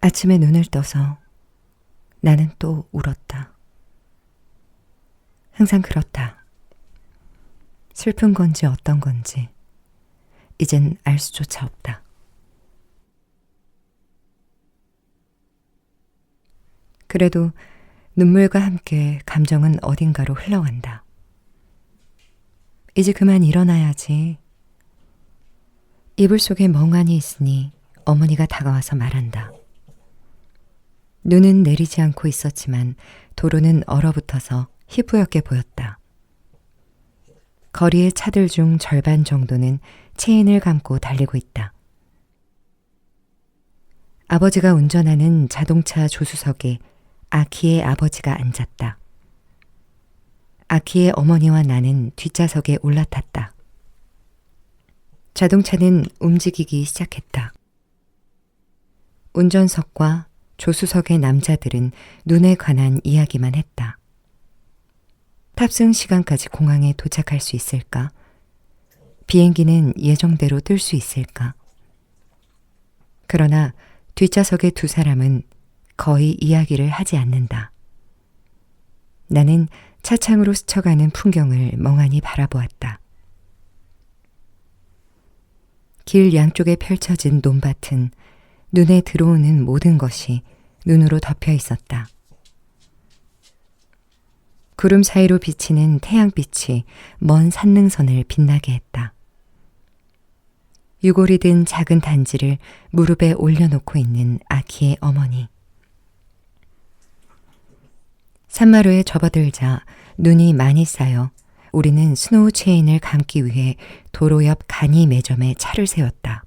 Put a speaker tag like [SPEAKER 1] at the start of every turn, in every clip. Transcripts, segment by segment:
[SPEAKER 1] 아침에 눈을 떠서 나는 또 울었다. 항상 그렇다. 슬픈 건지 어떤 건지 이젠 알 수조차 없다. 그래도 눈물과 함께 감정은 어딘가로 흘러간다. 이제 그만 일어나야지. 이불 속에 멍하니 있으니 어머니가 다가와서 말한다. 눈은 내리지 않고 있었지만 도로는 얼어붙어서 희부옇게 보였다. 거리의 차들 중 절반 정도는 체인을 감고 달리고 있다. 아버지가 운전하는 자동차 조수석에 아키의 아버지가 앉았다. 아키의 어머니와 나는 뒷좌석에 올라탔다. 자동차는 움직이기 시작했다. 운전석과 조수석의 남자들은 눈에 관한 이야기만 했다. 탑승 시간까지 공항에 도착할 수 있을까? 비행기는 예정대로 뜰 수 있을까? 그러나 뒷좌석의 두 사람은 거의 이야기를 하지 않는다. 나는 차창으로 스쳐가는 풍경을 멍하니 바라보았다. 길 양쪽에 펼쳐진 논밭은 눈에 들어오는 모든 것이 눈으로 덮여 있었다. 구름 사이로 비치는 태양빛이 먼 산능선을 빛나게 했다. 유골이 든 작은 단지를 무릎에 올려놓고 있는 아키의 어머니. 산마루에 접어들자 눈이 많이 쌓여 우리는 스노우 체인을 감기 위해 도로 옆 간이 매점에 차를 세웠다.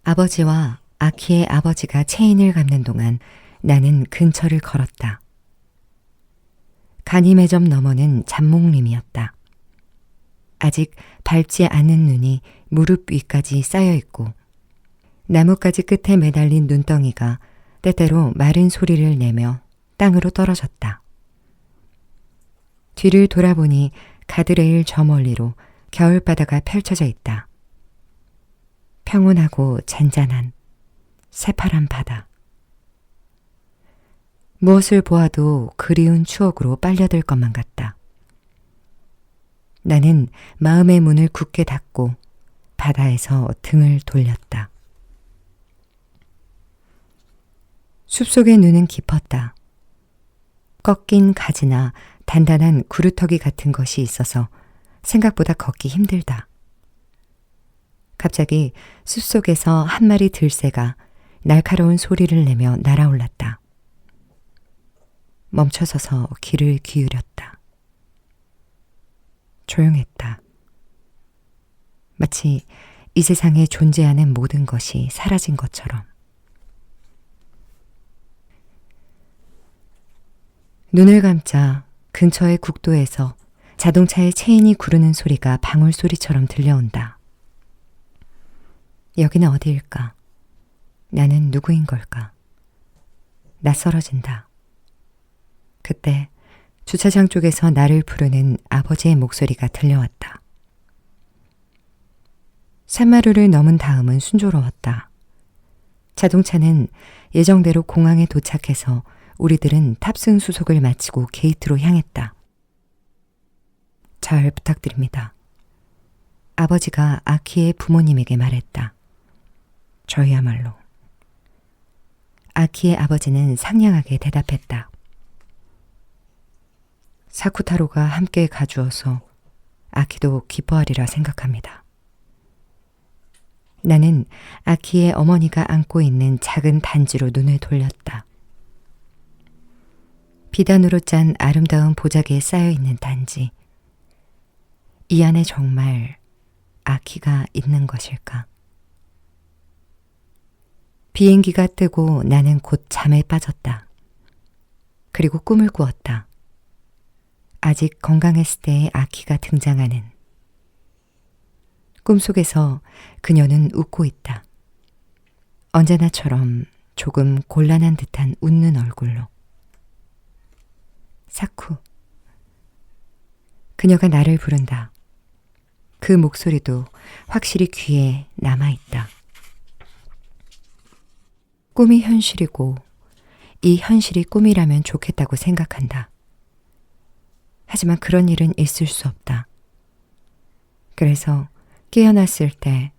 [SPEAKER 1] 아버지와 아키의 아버지가 체인을 감는 동안 나는 근처를 걸었다. 간이 매점 너머는 잡목림이었다. 아직 밟지 않은 눈이 무릎 위까지 쌓여 있고 나뭇가지 끝에 매달린 눈덩이가 때때로 마른 소리를 내며 땅으로 떨어졌다. 뒤를 돌아보니 가드레일 저 멀리로 겨울바다가 펼쳐져 있다. 평온하고 잔잔한 새파란 바다. 무엇을 보아도 그리운 추억으로 빨려들 것만 같다. 나는 마음의 문을 굳게 닫고 바다에서 등을 돌렸다. 숲속의 눈은 깊었다. 꺾인 가지나 단단한 구루터기 같은 것이 있어서 생각보다 걷기 힘들다. 갑자기 숲속에서 한 마리 들새가 날카로운 소리를 내며 날아올랐다. 멈춰서서 귀를 기울였다. 조용했다. 마치 이 세상에 존재하는 모든 것이 사라진 것처럼. 눈을 감자 근처의 국도에서 자동차의 체인이 구르는 소리가 방울 소리처럼 들려온다. 여기는 어디일까? 나는 누구인 걸까? 낯설어진다. 그때 주차장 쪽에서 나를 부르는 아버지의 목소리가 들려왔다. 산마루를 넘은 다음은 순조로웠다. 자동차는 예정대로 공항에 도착해서 우리들은 탑승 수속을 마치고 게이트로 향했다. 잘 부탁드립니다. 아버지가 아키의 부모님에게 말했다. 저희야말로. 아키의 아버지는 상냥하게 대답했다. 사쿠타로가 함께 가주어서 아키도 기뻐하리라 생각합니다. 나는 아키의 어머니가 안고 있는 작은 단지로 눈을 돌렸다. 비단으로 짠 아름다운 보자기에 쌓여있는 단지. 이 안에 정말 아키가 있는 것일까? 비행기가 뜨고 나는 곧 잠에 빠졌다. 그리고 꿈을 꾸었다. 아직 건강했을 때의 아키가 등장하는. 꿈속에서 그녀는 웃고 있다. 언제나처럼 조금 곤란한 듯한 웃는 얼굴로. 사쿠. 그녀가 나를 부른다. 그 목소리도 확실히 귀에 남아있다. 꿈이 현실이고 이 현실이 꿈이라면 좋겠다고 생각한다. 하지만 그런 일은 있을 수 없다. 그래서 깨어났을 때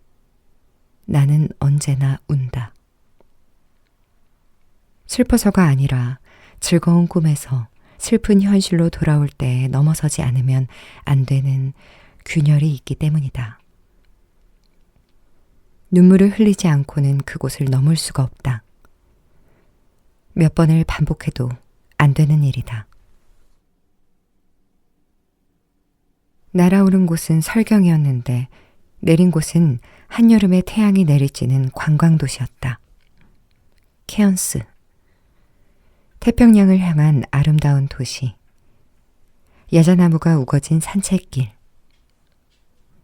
[SPEAKER 1] 나는 언제나 운다. 슬퍼서가 아니라 즐거운 꿈에서 슬픈 현실로 돌아올 때 넘어서지 않으면 안 되는 균열이 있기 때문이다. 눈물을 흘리지 않고는 그곳을 넘을 수가 없다. 몇 번을 반복해도 안 되는 일이다. 날아오른 곳은 설경이었는데 내린 곳은 한여름에 태양이 내리쬐는 관광도시였다. 케언스. 태평양을 향한 아름다운 도시. 야자나무가 우거진 산책길.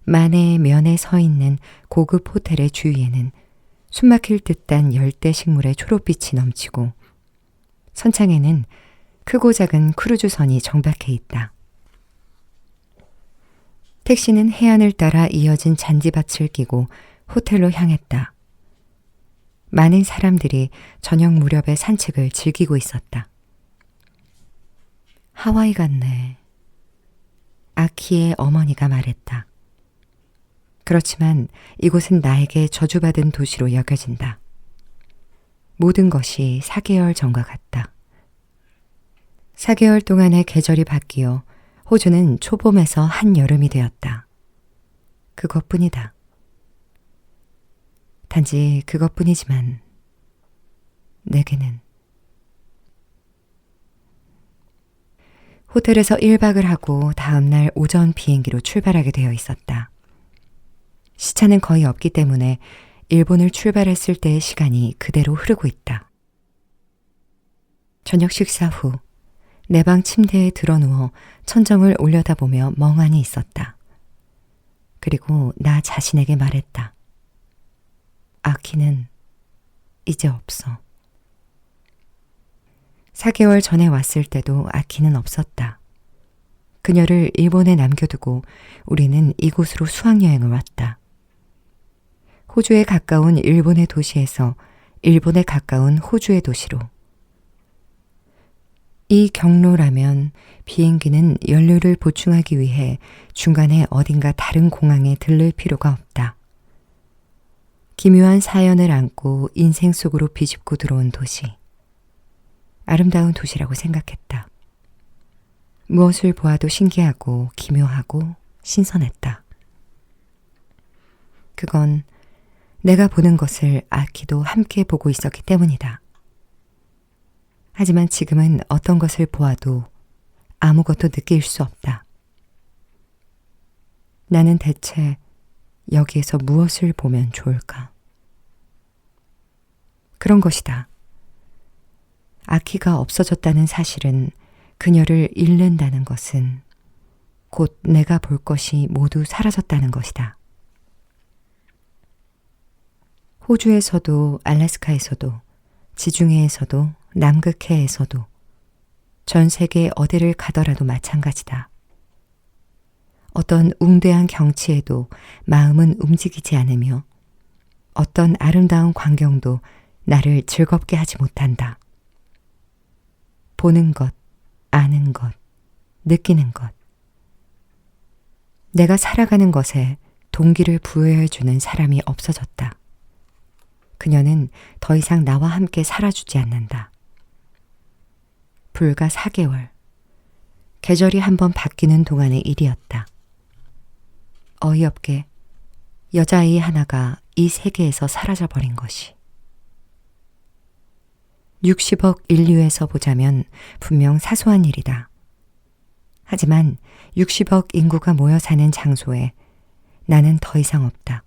[SPEAKER 1] 만해의 면에 서 있는 고급 호텔의 주위에는 숨막힐 듯한 열대 식물의 초록빛이 넘치고 선창에는 크고 작은 크루즈선이 정박해 있다. 택시는 해안을 따라 이어진 잔디밭을 끼고 호텔로 향했다. 많은 사람들이 저녁 무렵의 산책을 즐기고 있었다. 하와이 같네. 아키의 어머니가 말했다. 그렇지만 이곳은 나에게 저주받은 도시로 여겨진다. 모든 것이 4개월 전과 같다. 4개월 동안의 계절이 바뀌어 호주는 초봄에서 한여름이 되었다. 그것뿐이다. 단지 그것뿐이지만 내게는. 호텔에서 1박을 하고 다음날 오전 비행기로 출발하게 되어 있었다. 시차는 거의 없기 때문에 일본을 출발했을 때의 시간이 그대로 흐르고 있다. 저녁 식사 후 내 방 침대에 드러누워 천정을 올려다보며 멍하니 있었다. 그리고 나 자신에게 말했다. 아키는 이제 없어. 4개월 전에 왔을 때도 아키는 없었다. 그녀를 일본에 남겨두고 우리는 이곳으로 수학여행을 왔다. 호주에 가까운 일본의 도시에서 일본에 가까운 호주의 도시로. 이 경로라면 비행기는 연료를 보충하기 위해 중간에 어딘가 다른 공항에 들를 필요가 없다. 기묘한 사연을 안고 인생 속으로 비집고 들어온 도시. 아름다운 도시라고 생각했다. 무엇을 보아도 신기하고 기묘하고 신선했다. 그건 내가 보는 것을 아키도 함께 보고 있었기 때문이다. 하지만 지금은 어떤 것을 보아도 아무것도 느낄 수 없다. 나는 대체 여기에서 무엇을 보면 좋을까? 그런 것이다. 아키가 없어졌다는 사실은 그녀를 잃는다는 것은 곧 내가 볼 것이 모두 사라졌다는 것이다. 호주에서도 알래스카에서도 지중해에서도 남극해에서도 전 세계 어디를 가더라도 마찬가지다. 어떤 웅대한 경치에도 마음은 움직이지 않으며 어떤 아름다운 광경도 나를 즐겁게 하지 못한다. 보는 것, 아는 것, 느끼는 것. 내가 살아가는 것에 동기를 부여해주는 사람이 없어졌다. 그녀는 더 이상 나와 함께 살아주지 않는다. 불과 4개월. 계절이 한번 바뀌는 동안의 일이었다. 어이없게 여자아이 하나가 이 세계에서 사라져버린 것이. 60억 인류에서 보자면 분명 사소한 일이다. 하지만 60억 인구가 모여 사는 장소에 나는 더 이상 없다.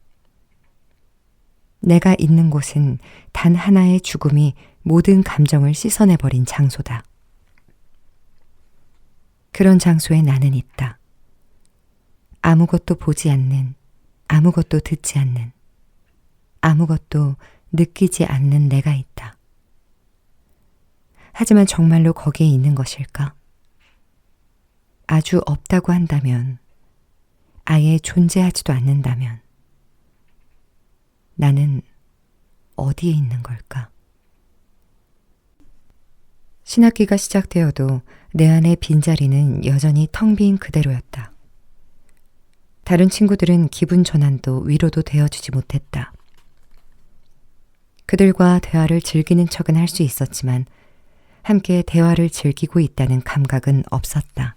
[SPEAKER 1] 내가 있는 곳은 단 하나의 죽음이 모든 감정을 씻어내버린 장소다. 그런 장소에 나는 있다. 아무것도 보지 않는, 아무것도 듣지 않는, 아무것도 느끼지 않는 내가 있다. 하지만 정말로 거기에 있는 것일까? 아주 없다고 한다면, 아예 존재하지도 않는다면, 나는 어디에 있는 걸까? 신학기가 시작되어도 내 안의 빈자리는 여전히 텅 빈 그대로였다. 다른 친구들은 기분 전환도 위로도 되어주지 못했다. 그들과 대화를 즐기는 척은 할 수 있었지만 함께 대화를 즐기고 있다는 감각은 없었다.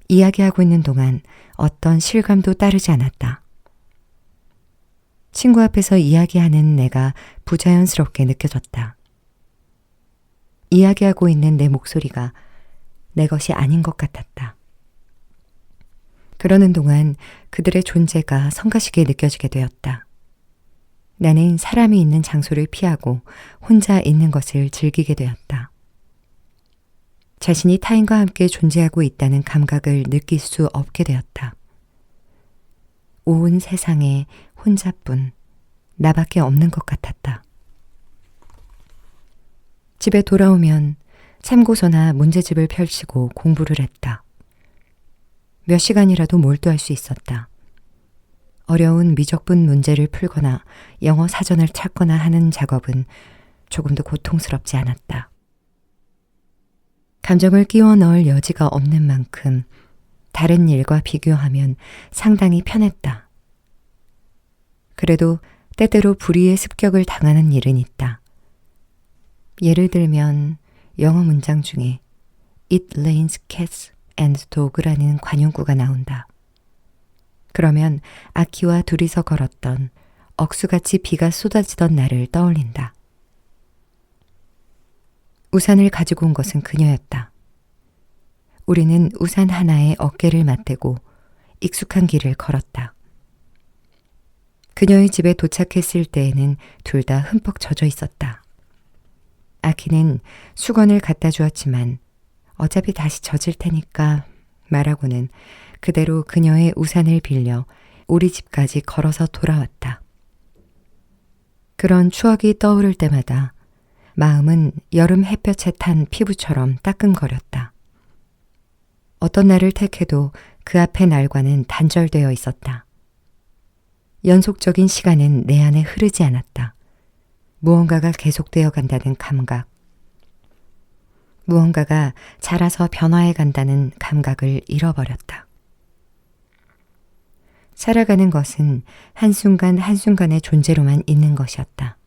[SPEAKER 1] 이야기하고 있는 동안 어떤 실감도 따르지 않았다. 친구 앞에서 이야기하는 내가 부자연스럽게 느껴졌다. 이야기하고 있는 내 목소리가 내 것이 아닌 것 같았다. 그러는 동안 그들의 존재가 성가시게 느껴지게 되었다. 나는 사람이 있는 장소를 피하고 혼자 있는 것을 즐기게 되었다. 자신이 타인과 함께 존재하고 있다는 감각을 느낄 수 없게 되었다. 온 세상에 혼자뿐 나밖에 없는 것 같았다. 집에 돌아오면 참고서나 문제집을 펼치고 공부를 했다. 몇 시간이라도 몰두할 수 있었다. 어려운 미적분 문제를 풀거나 영어 사전을 찾거나 하는 작업은 조금도 고통스럽지 않았다. 감정을 끼워 넣을 여지가 없는 만큼 다른 일과 비교하면 상당히 편했다. 그래도 때때로 불의의 습격을 당하는 일은 있다. 예를 들면 영어 문장 중에 It rains cats and dog라는 관용구가 나온다. 그러면 아키와 둘이서 걸었던 억수같이 비가 쏟아지던 날을 떠올린다. 우산을 가지고 온 것은 그녀였다. 우리는 우산 하나에 어깨를 맞대고 익숙한 길을 걸었다. 그녀의 집에 도착했을 때에는 둘 다 흠뻑 젖어 있었다. 아키는 수건을 갖다 주었지만 어차피 다시 젖을 테니까 말하고는 그대로 그녀의 우산을 빌려 우리 집까지 걸어서 돌아왔다. 그런 추억이 떠오를 때마다 마음은 여름 햇볕에 탄 피부처럼 따끔거렸다. 어떤 날을 택해도 그 앞의 날과는 단절되어 있었다. 연속적인 시간은 내 안에 흐르지 않았다. 무언가가 계속되어 간다는 감각. 무언가가 자라서 변화해 간다는 감각을 잃어버렸다. 살아가는 것은 한순간 한순간의 존재로만 있는 것이었다.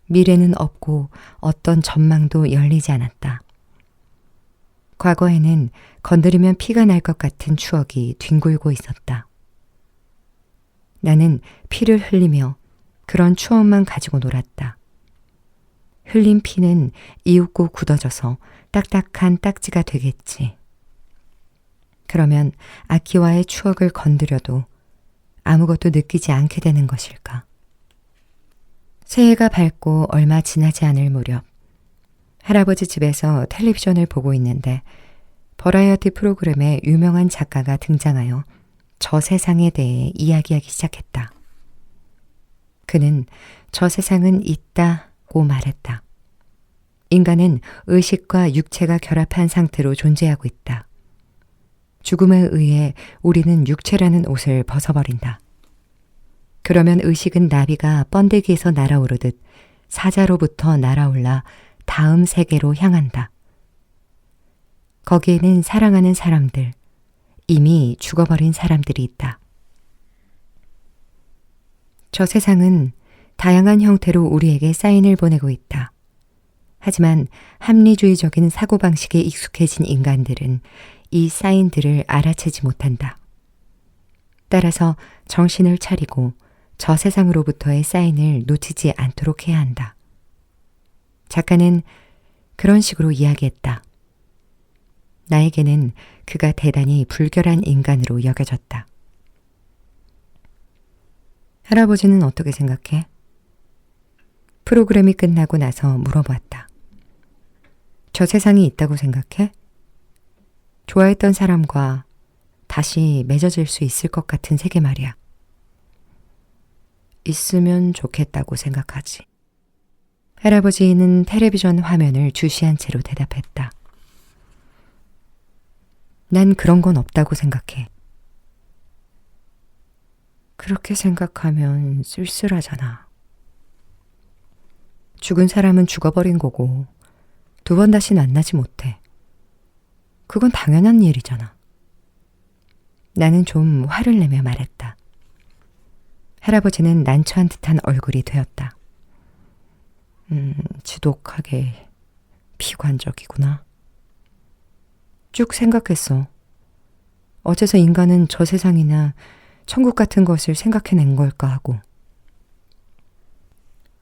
[SPEAKER 1] 미래는 없고 어떤 전망도 열리지 않았다. 과거에는 건드리면 피가 날 것 같은 추억이 뒹굴고 있었다. 나는 피를 흘리며 그런 추억만 가지고 놀았다. 흘린 피는 이윽고 굳어져서 딱딱한 딱지가 되겠지. 그러면 아키와의 추억을 건드려도 아무것도 느끼지 않게 되는 것일까? 새해가 밝고 얼마 지나지 않을 무렵 할아버지 집에서 텔레비전을 보고 있는데 버라이어티 프로그램에 유명한 작가가 등장하여 저 세상에 대해 이야기하기 시작했다. 그는 저 세상은 있다고 말했다. 인간은 의식과 육체가 결합한 상태로 존재하고 있다. 죽음에 의해 우리는 육체라는 옷을 벗어버린다. 그러면 의식은 나비가 번데기에서 날아오르듯 사자로부터 날아올라 다음 세계로 향한다. 거기에는 사랑하는 사람들, 이미 죽어버린 사람들이 있다. 저 세상은 다양한 형태로 우리에게 사인을 보내고 있다. 하지만 합리주의적인 사고방식에 익숙해진 인간들은 이 사인들을 알아채지 못한다. 따라서 정신을 차리고 저 세상으로부터의 사인을 놓치지 않도록 해야 한다. 작가는 그런 식으로 이야기했다. 나에게는 그가 대단히 불결한 인간으로 여겨졌다. 할아버지는 어떻게 생각해? 프로그램이 끝나고 나서 물어보았다. 저 세상이 있다고 생각해? 좋아했던 사람과 다시 맺어질 수 있을 것 같은 세계 말이야. 있으면 좋겠다고 생각하지. 할아버지는 텔레비전 화면을 주시한 채로 대답했다. 난 그런 건 없다고 생각해. 그렇게 생각하면 쓸쓸하잖아. 죽은 사람은 죽어버린 거고 두 번 다시 만나지 못해. 그건 당연한 일이잖아. 나는 좀 화를 내며 말했다. 할아버지는 난처한 듯한 얼굴이 되었다. 지독하게 비관적이구나. 쭉 생각했어. 어째서 인간은 저 세상이나 천국 같은 것을 생각해낸 걸까 하고.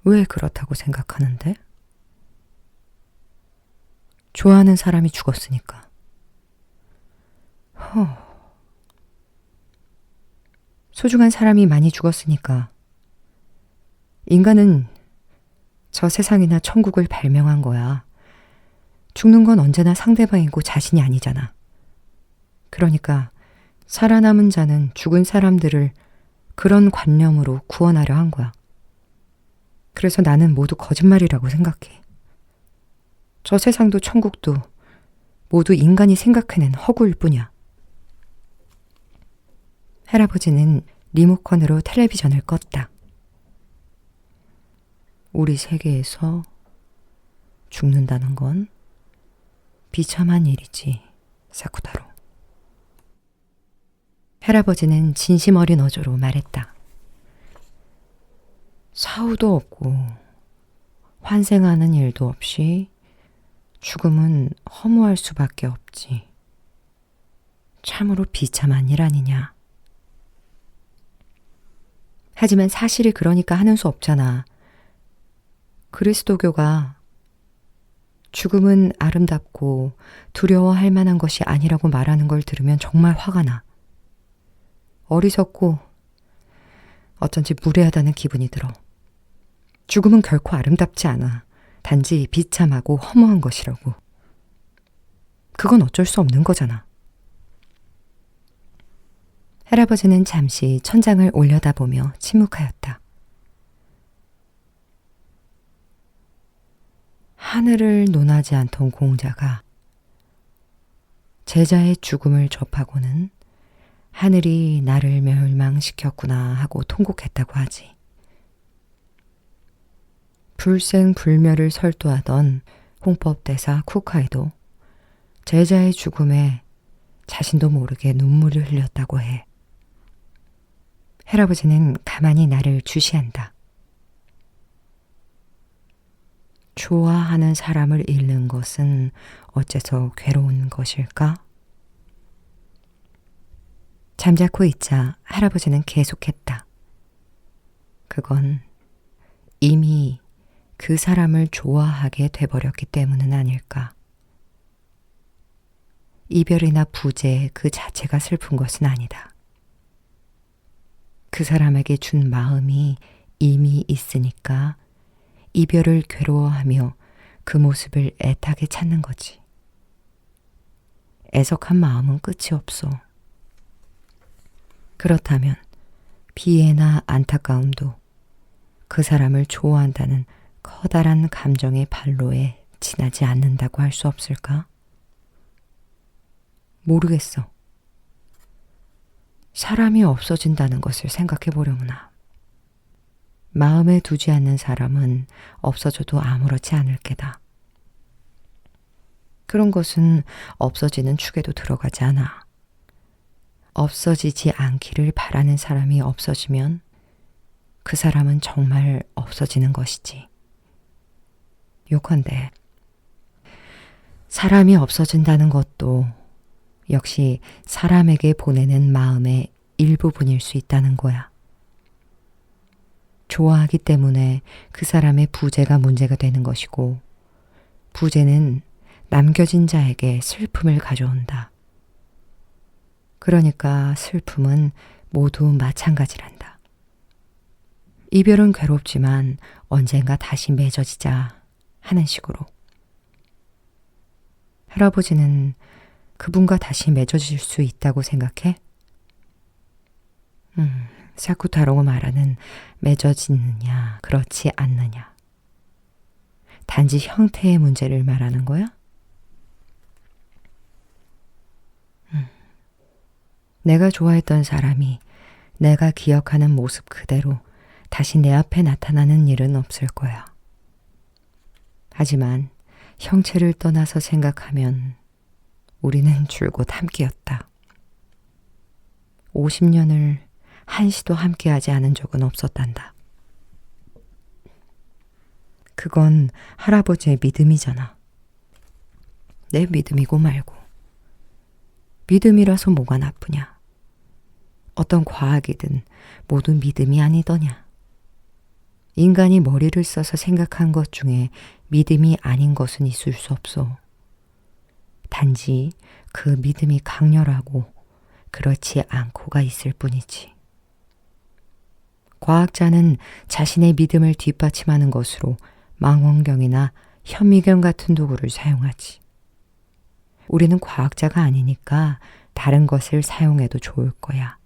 [SPEAKER 1] 왜 그렇다고 생각하는데? 좋아하는 사람이 죽었으니까. 소중한 사람이 많이 죽었으니까. 인간은 저 세상이나 천국을 발명한 거야. 죽는 건 언제나 상대방이고 자신이 아니잖아. 그러니까 살아남은 자는 죽은 사람들을 그런 관념으로 구원하려 한 거야. 그래서 나는 모두 거짓말이라고 생각해. 저 세상도 천국도 모두 인간이 생각해낸 허구일 뿐이야. 할아버지는 리모컨으로 텔레비전을 껐다. 우리 세계에서 죽는다는 건 비참한 일이지, 사쿠타로. 할아버지는 진심 어린 어조로 말했다. 사후도 없고 환생하는 일도 없이 죽음은 허무할 수밖에 없지. 참으로 비참한 일 아니냐. 하지만 사실이 그러니까 하는 수 없잖아. 그리스도교가 죽음은 아름답고 두려워할 만한 것이 아니라고 말하는 걸 들으면 정말 화가 나. 어리석고 어쩐지 무례하다는 기분이 들어. 죽음은 결코 아름답지 않아. 단지 비참하고 허무한 것이라고. 그건 어쩔 수 없는 거잖아. 할아버지는 잠시 천장을 올려다보며 침묵하였다. 하늘을 논하지 않던 공자가 제자의 죽음을 접하고는 하늘이 나를 멸망시켰구나 하고 통곡했다고 하지. 불생불멸을 설도하던 홍법대사 쿠카이도 제자의 죽음에 자신도 모르게 눈물을 흘렸다고 해. 할아버지는 가만히 나를 주시한다. 좋아하는 사람을 잃는 것은 어째서 괴로운 것일까? 잠자코 있자 할아버지는 계속했다. 그건 이미 그 사람을 좋아하게 돼버렸기 때문은 아닐까. 이별이나 부재 그 자체가 슬픈 것은 아니다. 그 사람에게 준 마음이 이미 있으니까 이별을 괴로워하며 그 모습을 애타게 찾는 거지. 애석한 마음은 끝이 없어. 그렇다면 비애나 안타까움도 그 사람을 좋아한다는 커다란 감정의 발로에 지나지 않는다고 할 수 없을까? 모르겠어. 사람이 없어진다는 것을 생각해 보려무나. 마음에 두지 않는 사람은 없어져도 아무렇지 않을 게다. 그런 것은 없어지는 축에도 들어가지 않아. 없어지지 않기를 바라는 사람이 없어지면 그 사람은 정말 없어지는 것이지. 요컨대 사람이 없어진다는 것도 역시 사람에게 보내는 마음의 일부분일 수 있다는 거야. 좋아하기 때문에 그 사람의 부재가 문제가 되는 것이고, 부재는 남겨진 자에게 슬픔을 가져온다. 그러니까 슬픔은 모두 마찬가지란다. 이별은 괴롭지만 언젠가 다시 맺어지자 하는 식으로. 할아버지는 그분과 다시 맺어질 수 있다고 생각해? 사쿠타로가 말하는 맺어지느냐, 그렇지 않느냐. 단지 형태의 문제를 말하는 거야? 내가 좋아했던 사람이 내가 기억하는 모습 그대로 다시 내 앞에 나타나는 일은 없을 거야. 하지만 형체를 떠나서 생각하면 우리는 줄곧 함께였다. 50년을 한시도 함께하지 않은 적은 없었단다. 그건 할아버지의 믿음이잖아. 내 믿음이고 말고. 믿음이라서 뭐가 나쁘냐. 어떤 과학이든 모두 믿음이 아니더냐. 인간이 머리를 써서 생각한 것 중에 믿음이 아닌 것은 있을 수 없어. 단지 그 믿음이 강렬하고 그렇지 않고가 있을 뿐이지. 과학자는 자신의 믿음을 뒷받침하는 것으로 망원경이나 현미경 같은 도구를 사용하지. 우리는 과학자가 아니니까 다른 것을 사용해도 좋을 거야.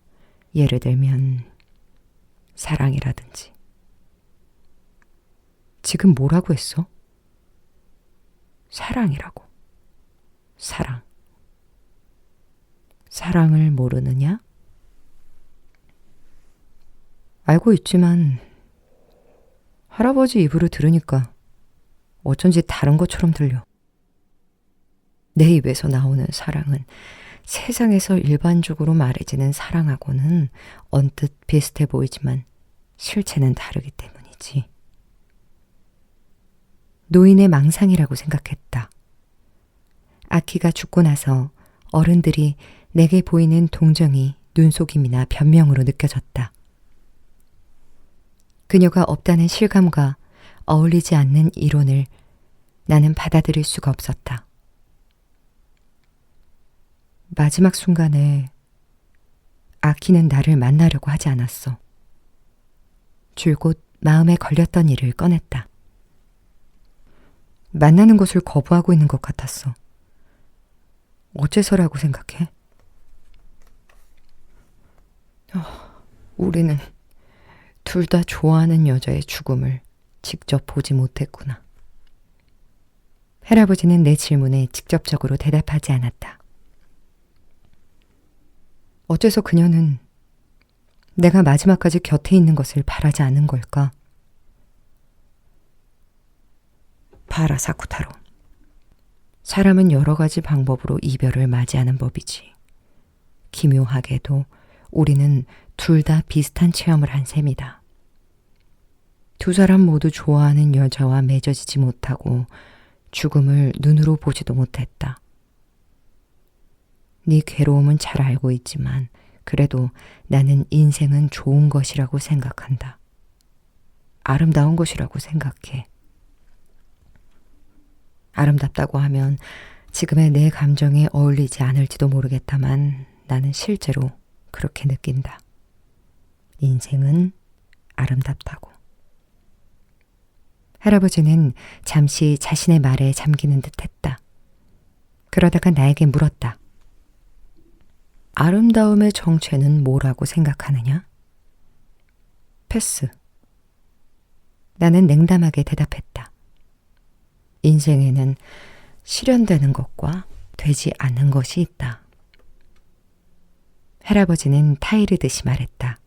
[SPEAKER 1] 예를 들면 사랑이라든지. 지금 뭐라고 했어? 사랑이라고. 사랑. 사랑을 모르느냐? 알고 있지만 할아버지 입으로 들으니까 어쩐지 다른 것처럼 들려. 내 입에서 나오는 사랑은 세상에서 일반적으로 말해지는 사랑하고는 언뜻 비슷해 보이지만 실체는 다르기 때문이지. 노인의 망상이라고 생각했다. 아키가 죽고 나서 어른들이 내게 보이는 동정이 눈속임이나 변명으로 느껴졌다. 그녀가 없다는 실감과 어울리지 않는 이론을 나는 받아들일 수가 없었다. 마지막 순간에 아키는 나를 만나려고 하지 않았어. 줄곧 마음에 걸렸던 일을 꺼냈다. 만나는 것을 거부하고 있는 것 같았어. 어째서라고 생각해? 우리는 둘 다 좋아하는 여자의 죽음을 직접 보지 못했구나. 할아버지는 내 질문에 직접적으로 대답하지 않았다. 어째서 그녀는 내가 마지막까지 곁에 있는 것을 바라지 않은 걸까? 봐라, 사쿠타로. 사람은 여러 가지 방법으로 이별을 맞이하는 법이지. 기묘하게도 우리는 둘 다 비슷한 체험을 한 셈이다. 두 사람 모두 좋아하는 여자와 맺어지지 못하고 죽음을 눈으로 보지도 못했다. 네 괴로움은 잘 알고 있지만 그래도 나는 인생은 좋은 것이라고 생각한다. 아름다운 것이라고 생각해. 아름답다고 하면 지금의 내 감정에 어울리지 않을지도 모르겠다만 나는 실제로 그렇게 느낀다. 인생은 아름답다고. 할아버지는 잠시 자신의 말에 잠기는 듯 했다. 그러다가 나에게 물었다. 아름다움의 정체는 뭐라고 생각하느냐? 패스. 나는 냉담하게 대답했다. 인생에는 실현되는 것과 되지 않는 것이 있다. 할아버지는 타이르듯이 말했다.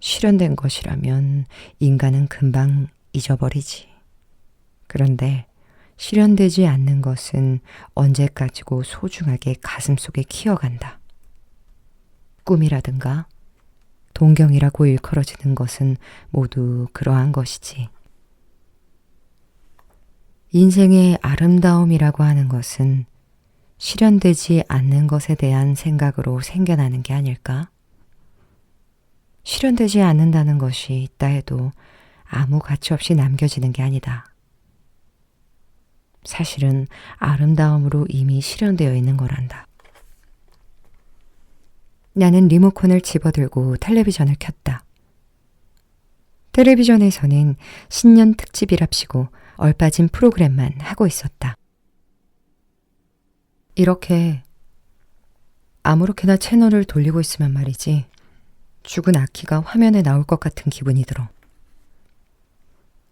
[SPEAKER 1] 실현된 것이라면 인간은 금방 잊어버리지. 그런데 실현되지 않는 것은 언제까지고 소중하게 가슴속에 키어간다. 꿈이라든가 동경이라고 일컬어지는 것은 모두 그러한 것이지. 인생의 아름다움이라고 하는 것은 실현되지 않는 것에 대한 생각으로 생겨나는 게 아닐까? 실현되지 않는다는 것이 있다 해도 아무 가치 없이 남겨지는 게 아니다. 사실은 아름다움으로 이미 실현되어 있는 거란다. 나는 리모컨을 집어들고 텔레비전을 켰다. 텔레비전에서는 신년 특집이랍시고 얼빠진 프로그램만 하고 있었다. 이렇게 아무렇게나 채널을 돌리고 있으면 말이지 죽은 아키가 화면에 나올 것 같은 기분이 들어.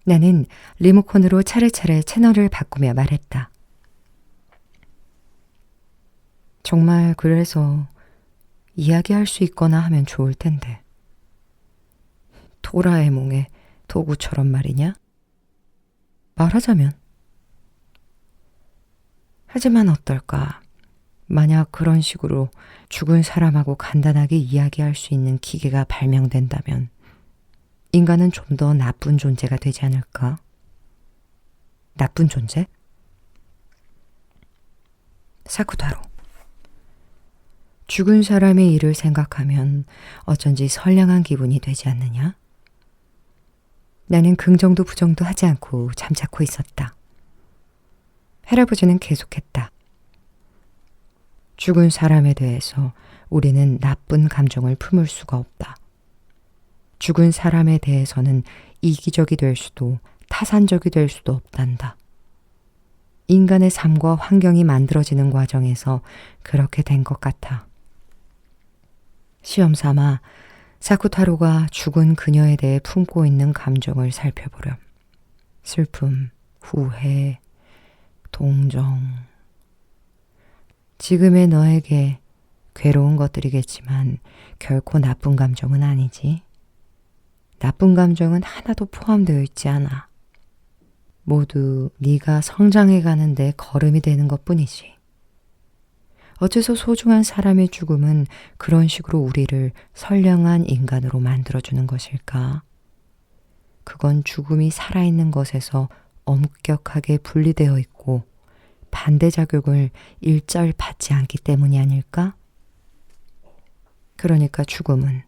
[SPEAKER 1] 나는 리모컨으로 차례차례 채널을 바꾸며 말했다. 정말 그래서 이야기할 수 있거나 하면 좋을 텐데. 도라에몽의 도구처럼 말이냐? 말하자면 하지만 어떨까? 만약 그런 식으로 죽은 사람하고 간단하게 이야기할 수 있는 기계가 발명된다면 인간은 좀 더 나쁜 존재가 되지 않을까? 나쁜 존재? 사쿠타로. 죽은 사람의 일을 생각하면 어쩐지 선량한 기분이 되지 않느냐? 나는 긍정도 부정도 하지 않고 잠자코 있었다. 할아버지는 계속했다. 죽은 사람에 대해서 우리는 나쁜 감정을 품을 수가 없다. 죽은 사람에 대해서는 이기적이 될 수도 타산적이 될 수도 없단다. 인간의 삶과 환경이 만들어지는 과정에서 그렇게 된 것 같아. 시험 삼아 사쿠타로가 죽은 그녀에 대해 품고 있는 감정을 살펴보렴. 슬픔, 후회, 동정. 지금의 너에게 괴로운 것들이겠지만 결코 나쁜 감정은 아니지. 나쁜 감정은 하나도 포함되어 있지 않아. 모두 네가 성장해 가는데 걸음이 되는 것뿐이지. 어째서 소중한 사람의 죽음은 그런 식으로 우리를 선량한 인간으로 만들어주는 것일까? 그건 죽음이 살아있는 것에서 엄격하게 분리되어 있고 반대작용을 일절 받지 않기 때문이 아닐까? 그러니까 죽음은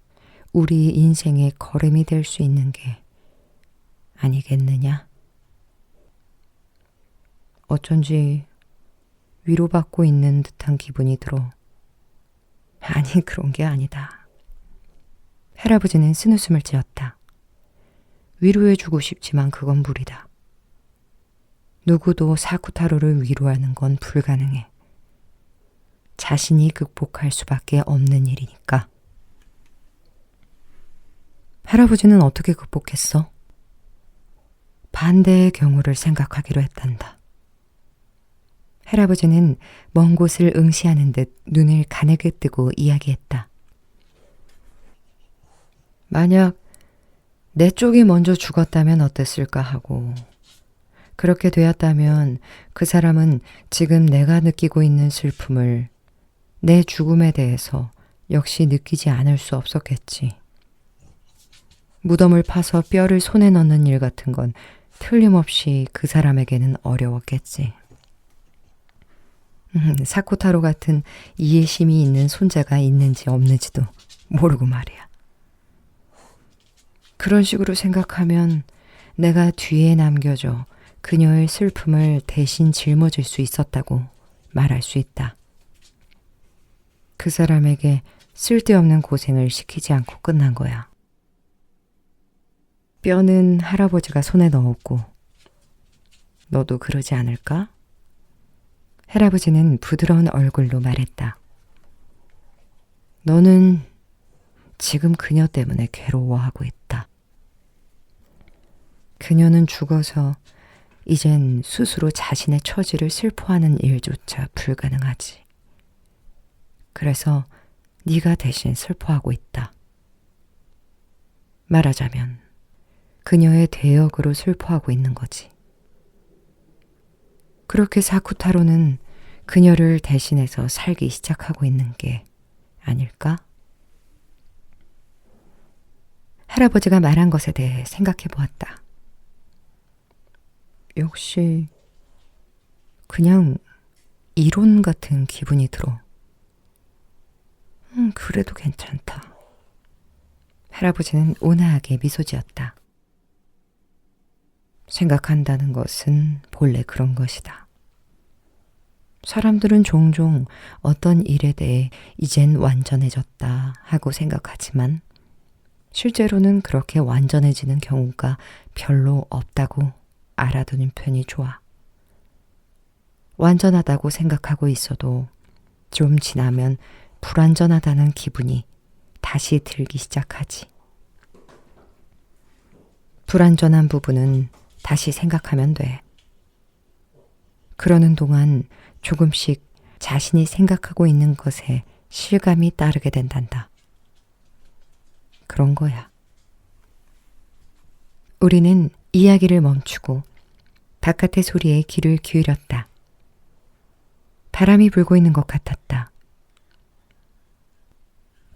[SPEAKER 1] 우리 인생의 걸음이 될 수 있는 게 아니겠느냐? 어쩐지 위로받고 있는 듯한 기분이 들어. 아니, 그런 게 아니다. 할아버지는 쓴웃음을 지었다. 위로해주고 싶지만 그건 무리다. 누구도 사쿠타로를 위로하는 건 불가능해. 자신이 극복할 수밖에 없는 일이니까. 할아버지는 어떻게 극복했어? 반대의 경우를 생각하기로 했단다. 할아버지는 먼 곳을 응시하는 듯 눈을 가늘게 뜨고 이야기했다. 만약 내 쪽이 먼저 죽었다면 어땠을까 하고, 그렇게 되었다면 그 사람은 지금 내가 느끼고 있는 슬픔을 내 죽음에 대해서 역시 느끼지 않을 수 없었겠지. 무덤을 파서 뼈를 손에 넣는 일 같은 건 틀림없이 그 사람에게는 어려웠겠지. 사쿠타로 같은 이해심이 있는 손자가 있는지 없는지도 모르고 말이야. 그런 식으로 생각하면 내가 뒤에 남겨져 그녀의 슬픔을 대신 짊어질 수 있었다고 말할 수 있다. 그 사람에게 쓸데없는 고생을 시키지 않고 끝난 거야. 뼈는 할아버지가 손에 넣었고 너도 그러지 않을까? 할아버지는 부드러운 얼굴로 말했다. 너는 지금 그녀 때문에 괴로워하고 있다. 그녀는 죽어서 이젠 스스로 자신의 처지를 슬퍼하는 일조차 불가능하지. 그래서 네가 대신 슬퍼하고 있다. 말하자면 그녀의 대역으로 슬퍼하고 있는 거지. 그렇게 사쿠타로는 그녀를 대신해서 살기 시작하고 있는 게 아닐까? 할아버지가 말한 것에 대해 생각해 보았다. 역시 그냥 이론 같은 기분이 들어. 그래도 괜찮다. 할아버지는 온화하게 미소 지었다. 생각한다는 것은 본래 그런 것이다. 사람들은 종종 어떤 일에 대해 이젠 완전해졌다 하고 생각하지만 실제로는 그렇게 완전해지는 경우가 별로 없다고 알아두는 편이 좋아. 완전하다고 생각하고 있어도 좀 지나면 불완전하다는 기분이 다시 들기 시작하지. 불완전한 부분은 다시 생각하면 돼. 그러는 동안 조금씩 자신이 생각하고 있는 것에 실감이 따르게 된단다. 그런 거야. 우리는 이야기를 멈추고 바깥의 소리에 귀를 기울였다. 바람이 불고 있는 것 같았다.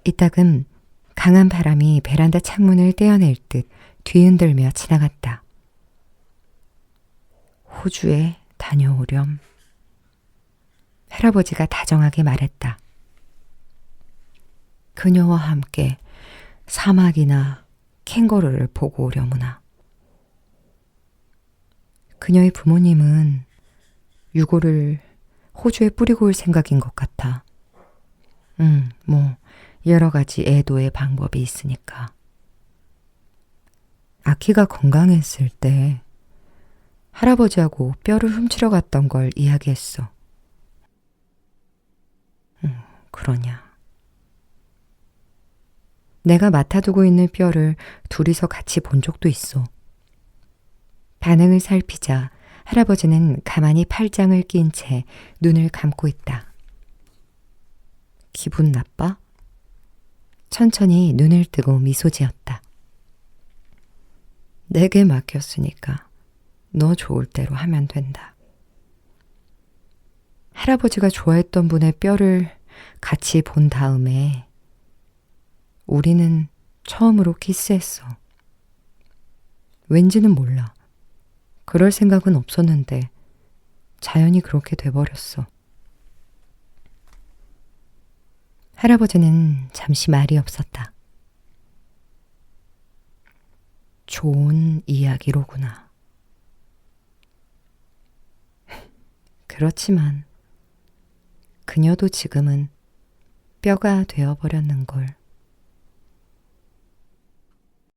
[SPEAKER 1] 이따금 강한 바람이 베란다 창문을 떼어낼 듯 뒤흔들며 지나갔다. 호주에 다녀오렴. 할아버지가 다정하게 말했다. 그녀와 함께 사막이나 캥거루를 보고 오려무나. 그녀의 부모님은 유골을 호주에 뿌리고 올 생각인 것 같아. 뭐 여러 가지 애도의 방법이 있으니까. 아키가 건강했을 때 할아버지하고 뼈를 훔치러 갔던 걸 이야기했어. 그러냐. 내가 맡아두고 있는 뼈를 둘이서 같이 본 적도 있어. 반응을 살피자 할아버지는 가만히 팔짱을 낀 채 눈을 감고 있다. 기분 나빠? 천천히 눈을 뜨고 미소 지었다. 내게 맡겼으니까 너 좋을 대로 하면 된다. 할아버지가 좋아했던 분의 뼈를 같이 본 다음에 우리는 처음으로 키스했어. 왠지는 몰라. 그럴 생각은 없었는데 자연히 그렇게 돼버렸어. 할아버지는 잠시 말이 없었다. 좋은 이야기로구나. 그렇지만 그녀도 지금은 뼈가 되어버렸는걸.